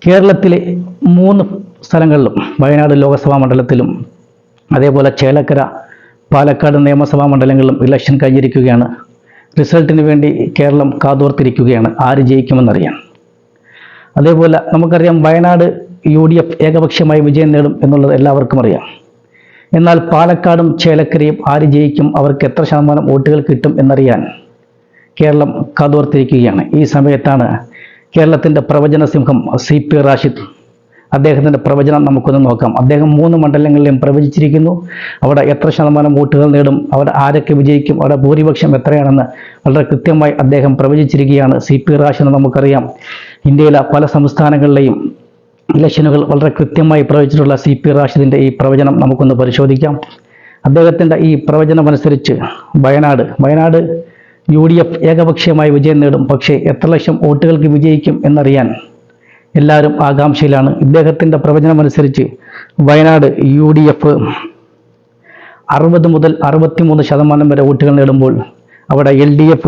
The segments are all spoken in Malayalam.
കേരളത്തിലെ 3 സ്ഥലങ്ങളിലും വയനാട് ലോക്സഭാ മണ്ഡലത്തിലും അതേപോലെ ചേലക്കര പാലക്കാട് നിയമസഭാ മണ്ഡലങ്ങളിലും ഇലക്ഷൻ കഴിഞ്ഞിരിക്കുകയാണ്. റിസൾട്ടിന് വേണ്ടി കേരളം കാതോർത്തിരിക്കുകയാണ് ആര് ജയിക്കുമെന്നറിയാൻ. അതേപോലെ നമുക്കറിയാം വയനാട് UDF ഏകപക്ഷീയമായി വിജയം നേടും എന്നുള്ളത് എല്ലാവർക്കും അറിയാം. എന്നാൽ പാലക്കാടും ചേലക്കരയും ആര് ജയിക്കും, അവർക്ക് എത്ര ശതമാനം വോട്ടുകൾ കിട്ടും എന്നറിയാൻ കേരളം കാതോർത്തിരിക്കുകയാണ്. ഈ സമയത്താണ് കേരളത്തിൻ്റെ പ്രവചന സിംഹം CP റാഷിദ്, അദ്ദേഹത്തിൻ്റെ പ്രവചനം നമുക്കൊന്ന് നോക്കാം. അദ്ദേഹം 3 മണ്ഡലങ്ങളിലും പ്രവചിച്ചിരിക്കുന്നു. അവിടെ എത്ര ശതമാനം വോട്ടുകൾ നേടും, അവിടെ ആരൊക്കെ വിജയിക്കും, അവിടെ ഭൂരിപക്ഷം എത്രയാണെന്ന് വളരെ കൃത്യമായി അദ്ദേഹം പ്രവചിച്ചിരിക്കുകയാണ്. CP റാഷിദ് നമുക്കറിയാം ഇന്ത്യയിലെ പല സംസ്ഥാനങ്ങളിലെയും ഇലക്ഷനുകൾ വളരെ കൃത്യമായി പ്രവചിച്ചിട്ടുള്ള CP റാഷിദിൻ്റെ ഈ പ്രവചനം നമുക്കൊന്ന് പരിശോധിക്കാം. അദ്ദേഹത്തിൻ്റെ ഈ പ്രവചനമനുസരിച്ച് വയനാട് UDF ഏകപക്ഷീയമായി വിജയം നേടും. പക്ഷേ എത്ര ലക്ഷം വോട്ടുകൾക്ക് വിജയിക്കും എന്നറിയാൻ എല്ലാവരും ആകാംക്ഷയിലാണ്. ഇദ്ദേഹത്തിൻ്റെ പ്രവചനമനുസരിച്ച് വയനാട് UDF 60 മുതൽ 63% വരെ വോട്ടുകൾ നേടുമ്പോൾ അവിടെ LDF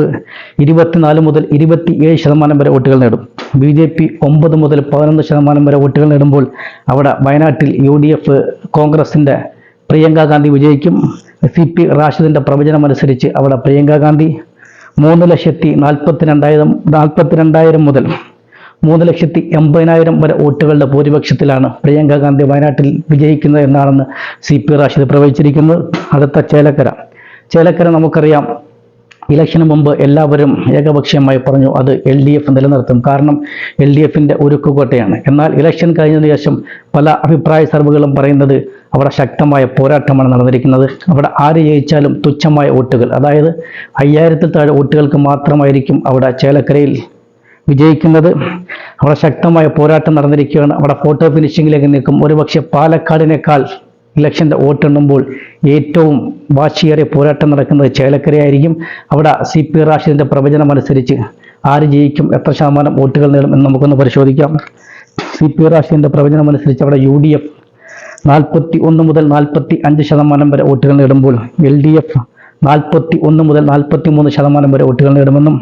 24 മുതൽ 27% വരെ വോട്ടുകൾ നേടും. BJP 9 മുതൽ 11% വരെ വോട്ടുകൾ നേടുമ്പോൾ അവിടെ വയനാട്ടിൽ UDF കോൺഗ്രസിൻ്റെ പ്രിയങ്ക ഗാന്ധി വിജയിക്കും. CP റാഷിദിൻ്റെ പ്രവചനമനുസരിച്ച് അവിടെ പ്രിയങ്ക ഗാന്ധി 3,42,000 മുതൽ 3,80,000 വരെ വോട്ടുകളുടെ ഭൂരിപക്ഷത്തിലാണ് പ്രിയങ്ക ഗാന്ധി വയനാട്ടിൽ വിജയിക്കുന്നത് എന്നാണെന്ന് CP റാഷിദ് പ്രവചിച്ചിരിക്കുന്നത്. അടുത്ത ചേലക്കര നമുക്കറിയാം ഇലക്ഷന് മുമ്പ് എല്ലാവരും ഏകപക്ഷീയമായി പറഞ്ഞു അത് LDF നിലനിർത്തും, കാരണം LDFൻ്റെ ഉരുക്കുകോട്ടയാണ്. എന്നാൽ ഇലക്ഷൻ കഴിഞ്ഞതിന് ശേഷം പല അഭിപ്രായ സർവേകളും പറയുന്നത് അവിടെ ശക്തമായ പോരാട്ടമാണ് നടന്നിരിക്കുന്നത്. അവിടെ ആര് ജയിച്ചാലും തുച്ഛമായ വോട്ടുകൾ, അതായത് 5000-ൽ താഴെ വോട്ടുകൾക്ക് മാത്രമായിരിക്കും അവിടെ ചേലക്കരയിൽ വിജയിക്കുന്നത്. അവിടെ ശക്തമായ പോരാട്ടം നടന്നിരിക്കുകയാണ്. അവിടെ ഫോട്ടോ ഫിനിഷിങ്ങിലേക്ക് നിൽക്കും. ഒരുപക്ഷെ പാലക്കാടിനേക്കാൾ ഇലക്ഷൻ്റെ വോട്ടെണ്ണുമ്പോൾ ഏറ്റവും വാശിയേറിയ പോരാട്ടം നടക്കുന്നത് ചേലക്കരയായിരിക്കും. അവിടെ CP റാഷിദിൻ്റെ പ്രവചനം അനുസരിച്ച് ആര് ജയിക്കും, എത്ര ശതമാനം വോട്ടുകൾ നേടും എന്ന് നമുക്കൊന്ന് പരിശോധിക്കാം. CP റാഷിദിൻ്റെ പ്രവചനം അനുസരിച്ച് അവിടെ UDF 41 മുതൽ 45% വരെ വോട്ടുകൾ നേടുമ്പോൾ LDF 41 മുതൽ 43% വരെ വോട്ടുകൾ നേടുമെന്നും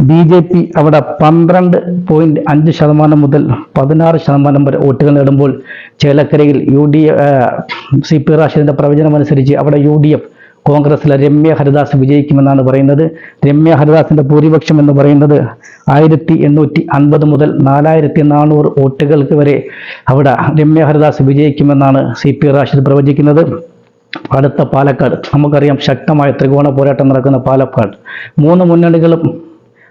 BJP അവിടെ 12.5% മുതൽ 16% വരെ വോട്ടുകൾ നേടുമ്പോൾ ചേലക്കരയിൽ CP റാഷിദിൻ്റെ പ്രവചനമനുസരിച്ച് അവിടെ UDF കോൺഗ്രസിലെ രമ്യ ഹരിദാസ് വിജയിക്കുമെന്നാണ് പറയുന്നത്. രമ്യ ഹരിദാസിൻ്റെ ഭൂരിപക്ഷം എന്ന് പറയുന്നത് 1850 മുതൽ 4400 വോട്ടുകൾക്ക് വരെ അവിടെ രമ്യ ഹരിദാസ് വിജയിക്കുമെന്നാണ് CP റാഷിദ് പ്രവചിക്കുന്നത്. അടുത്ത പാലക്കാട് നമുക്കറിയാം ശക്തമായ ത്രികോണ പോരാട്ടം നടക്കുന്ന പാലക്കാട് 3 മുന്നണികളും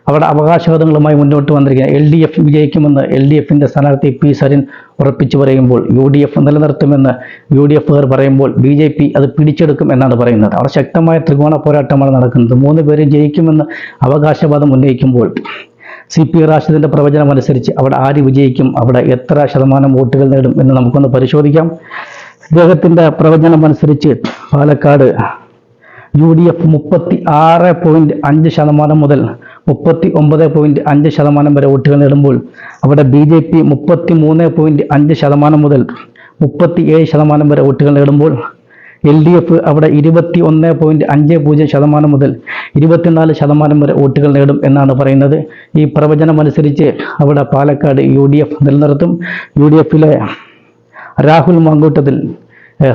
അവിടെ അവകാശവാദങ്ങളുമായി മുന്നോട്ട് വന്നിരിക്കുക. LDF വിജയിക്കുമെന്ന് LDFൻ്റെ സ്ഥാനാർത്ഥി P സരിൻ ഉറപ്പിച്ചു പറയുമ്പോൾ UDF നിലനിർത്തുമെന്ന് UDFകാർ പറയുമ്പോൾ BJP അത് പിടിച്ചെടുക്കും എന്നാണ് പറയുന്നത്. അവിടെ ശക്തമായ ത്രികോണ പോരാട്ടമാണ് നടക്കുന്നത്. 3 പേരും ജയിക്കുമെന്ന് അവകാശവാദം ഉന്നയിക്കുമ്പോൾ CP റാഷിദിൻ്റെ പ്രവചനം അനുസരിച്ച് അവിടെ ആര് വിജയിക്കും, അവിടെ എത്ര ശതമാനം വോട്ടുകൾ നേടും എന്ന് നമുക്കൊന്ന് പരിശോധിക്കാം. ഇദ്ദേഹത്തിൻ്റെ പ്രവചനം അനുസരിച്ച് പാലക്കാട് UDF 36.5% മുതൽ 39.5% വരെ വോട്ടുകൾ നേടുമ്പോൾ അവിടെ BJP 33.5% മുതൽ 37% വരെ വോട്ടുകൾ നേടുമ്പോൾ LDF അവിടെ 21.50% മുതൽ 24% വരെ വോട്ടുകൾ നേടും എന്നാണ് പറയുന്നത്. ഈ പ്രവചനം അനുസരിച്ച് അവിടെ പാലക്കാട് UDF നിലനിർത്തും. UDFലെ രാഹുൽ മാങ്കൂട്ടത്തിൽ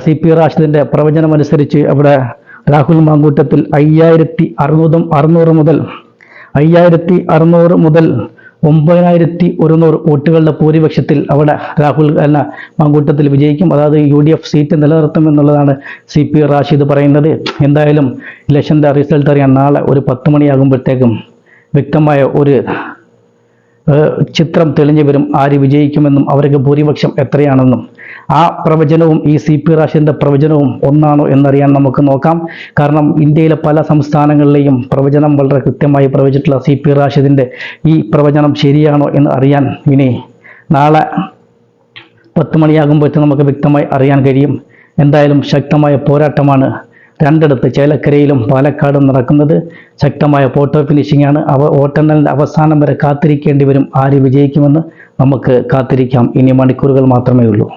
CP റാഷിദിൻ്റെ പ്രവചനം അനുസരിച്ച് അവിടെ രാഹുൽ മാങ്കൂട്ടത്തിൽ 5600 മുതൽ 9100 വോട്ടുകളുടെ ഭൂരിപക്ഷത്തിൽ അവിടെ രാഹുൽ മാങ്കൂട്ടത്തിൽ വിജയിക്കും. അതായത് UDF സീറ്റ് നിലനിർത്തുമെന്നുള്ളതാണ് CP റാഷിദ് പറയുന്നത്. എന്തായാലും ഇലക്ഷൻ്റെ റിസൾട്ട് അറിയാൻ നാളെ ഒരു 10 മണിയാകുമ്പോഴത്തേക്കും വ്യക്തമായ ഒരു ചിത്രം തെളിഞ്ഞു വരും. ആര് വിജയിക്കുമെന്നും അവർക്ക് ഭൂരിപക്ഷം എത്രയാണെന്നും. ആ പ്രവചനവും ഈ CP റാഷിദിൻ്റെ പ്രവചനവും ഒന്നാണോ എന്നറിയാൻ നമുക്ക് നോക്കാം. കാരണം ഇന്ത്യയിലെ പല സംസ്ഥാനങ്ങളിലെയും പ്രവചനം വളരെ കൃത്യമായി പ്രവചിച്ചിട്ടുള്ള CP റാഷിദിൻ്റെ ഈ പ്രവചനം ശരിയാണോ എന്ന് അറിയാൻ ഇനി നാളെ 10 മണിയാകുമ്പോഴത്തേക്കും നമുക്ക് വ്യക്തമായി അറിയാൻ കഴിയും. എന്തായാലും ശക്തമായ പോരാട്ടമാണ് രണ്ടിടത്ത് ചേലക്കരയിലും പാലക്കാടും നടക്കുന്നത്. ശക്തമായ ഫോട്ടോ ഫിനിഷിംഗ് ആണ്. വോട്ടെണ്ണലിൻ്റെ അവസാനം വരെ കാത്തിരിക്കേണ്ടി വരും ആര് വിജയിക്കുമെന്ന്. നമുക്ക് കാത്തിരിക്കാം. ഇനി മണിക്കൂറുകൾ മാത്രമേ ഉള്ളൂ.